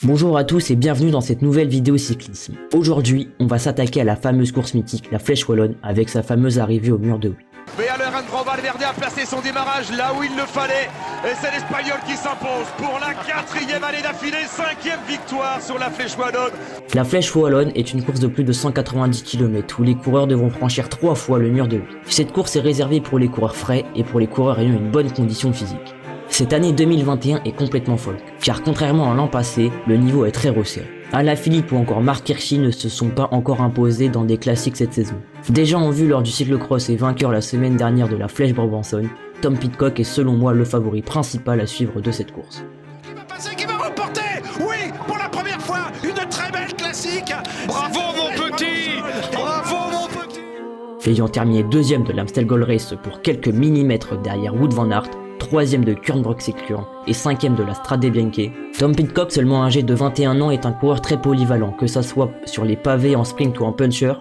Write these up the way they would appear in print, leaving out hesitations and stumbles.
Bonjour à tous et bienvenue dans cette nouvelle vidéo cyclisme. Aujourd'hui, on va s'attaquer à la fameuse course mythique, la Flèche Wallonne, avec sa fameuse arrivée au mur de Huy. Mais alors André Valverde a placé son démarrage là où il le fallait. Et c'est l'Espagnol qui s'impose pour la 4e année d'affilée, 5e victoire sur la Flèche Wallonne. La Flèche Wallonne est une course de plus de 190 km où les coureurs devront franchir 3 fois le mur de Huy. Cette course est réservée pour les coureurs frais et pour les coureurs ayant une bonne condition physique. Cette année 2021 est complètement folle, car contrairement à l'an passé, le niveau est très resserré. Alaphilippe ou encore Marc Hirschi ne se sont pas encore imposés dans des classiques cette saison. Déjà en vue lors du cyclocross et vainqueur la semaine dernière de la Flèche Brabançonne, Tom Pidcock est selon moi le favori principal à suivre de cette course. Qui va passer, qui va remporter? Oui, pour la première fois, une très belle classique. Bravo mon petit, bravo mon petit. Ayant terminé deuxième de l'Amstel Gold Race pour quelques millimètres derrière Wout van Aert, troisième de Kuurne-Bruxeklure et cinquième de la Strade Bianche, Tom Pidcock, seulement âgé de 21 ans, est un coureur très polyvalent, que ça soit sur les pavés, en sprint ou en puncher.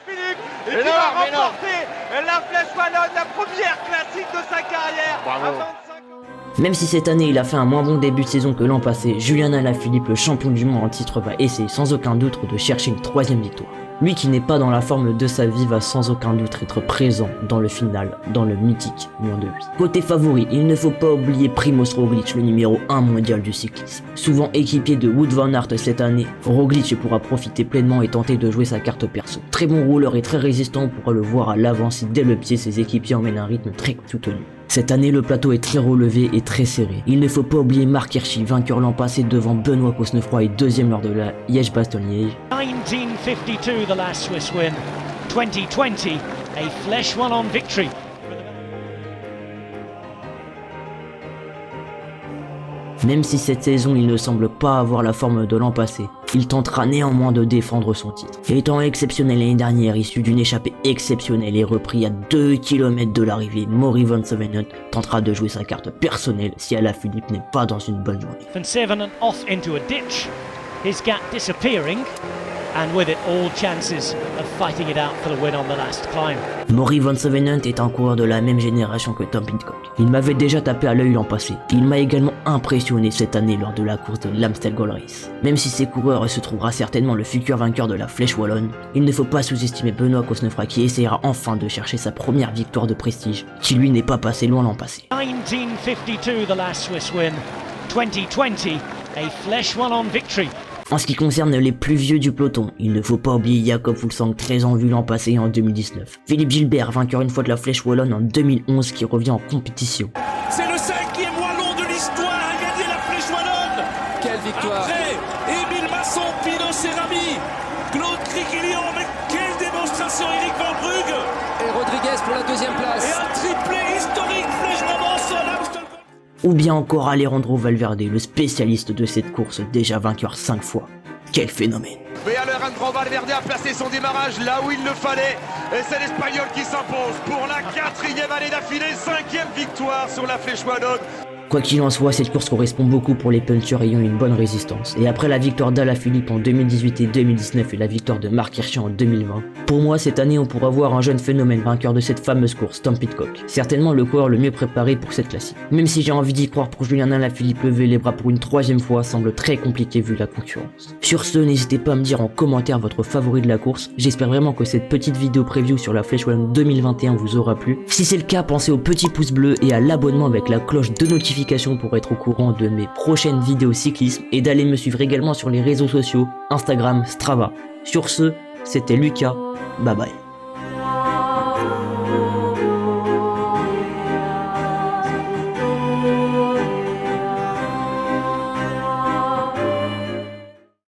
Et qui va remporter la Flèche Wallonne, la première classique de sa carrière. Bravo. Même si cette année il a fait un moins bon début de saison que l'an passé, Julian Alaphilippe, le champion du monde en titre, va essayer sans aucun doute de chercher une troisième victoire. Lui qui n'est pas dans la forme de sa vie va sans aucun doute être présent dans le final, dans le mythique mur de Huy. Côté favori, il ne faut pas oublier Primož Roglič, le numéro 1 mondial du cyclisme. Souvent équipier de Wout van Aert cette année, Roglič pourra profiter pleinement et tenter de jouer sa carte perso. Très bon rouleur et très résistant, on pourra le voir à l'avant si dès le pied ses équipiers emmènent un rythme très soutenu. Cette année, le plateau est très relevé et très serré. Il ne faut pas oublier Marc Hirschi, vainqueur l'an passé devant Benoît Cosnefroy et deuxième lors de la Liège-Bastogne-Liège. 1952, the last Swiss win. 2020, a Flèche Wallonne victory. Même si cette saison il ne semble pas avoir la forme de l'an passé, il tentera néanmoins de défendre son titre. Étant exceptionnel l'année dernière, issu d'une échappée exceptionnelle et repris à 2 km de l'arrivée, Maury Van Sevenant tentera de jouer sa carte personnelle si Alaphilippe n'est pas dans une bonne journée. Van Sevenant off into a ditch, his gap disappearing, and with it all chances of fighting it out for the win on the last climb. Maury Van Sevenant est un coureur de la même génération que Tom Pidcock. Il m'avait déjà tapé à l'œil l'an passé. Il m'a également impressionné cette année lors de la course de l'Amstel Gold Race. Même si ces coureurs se trouvera certainement le futur vainqueur de la Flèche Wallonne, il ne faut pas sous-estimer Benoît Cosnefroy qui essaiera enfin de chercher sa première victoire de prestige, qui lui n'est pas passé loin l'an passé. 1952, the last Swiss win. 2020, a Flèche Wallonne victory. En ce qui concerne les plus vieux du peloton, il ne faut pas oublier Jakob Fuglsang, très en vue l'an passé et en 2019. Philippe Gilbert, vainqueur une fois de la Flèche Wallonne en 2011, qui revient en compétition. C'est le 5e wallon de l'histoire à gagner la Flèche Wallonne. Quelle victoire! Après, Émile Masson, Pino Cerami, Claude Criquillon, mais quelle démonstration, Eric Van Brugge. Et Rodriguez pour la deuxième Et place. un triplé historique, Flèche Brabançonne, Amstel. Ou bien encore Alejandro Valverde, le spécialiste de cette course, déjà vainqueur 5 fois. Quel phénomène! Mais alors André Valverde a placé son démarrage là où il le fallait. Et c'est l'Espagnol qui s'impose pour la 4e année d'affilée, 5e victoire sur la Flèche Wallonne. Quoi qu'il en soit, cette course correspond beaucoup pour les punchers ayant une bonne résistance. Et après la victoire d'Alaphilippe en 2018 et 2019 et la victoire de Marc Hirschi en 2020, pour moi cette année on pourra voir un jeune phénomène vainqueur de cette fameuse course, Tom Pidcock. Certainement le coureur le mieux préparé pour cette classique. Même si j'ai envie d'y croire pour Julian Alaphilippe, lever les bras pour une 3e fois semble très compliqué vu la concurrence. Sur ce, n'hésitez pas à me dire en commentaire votre favori de la course. J'espère vraiment que cette petite vidéo preview sur la Flèche Wallonne 2021 vous aura plu. Si c'est le cas, pensez au petit pouce bleu et à l'abonnement avec la cloche de notification pour être au courant de mes prochaines vidéos cyclisme et d'aller me suivre également sur les réseaux sociaux, Instagram, Strava. Sur ce, c'était Lucas, bye bye.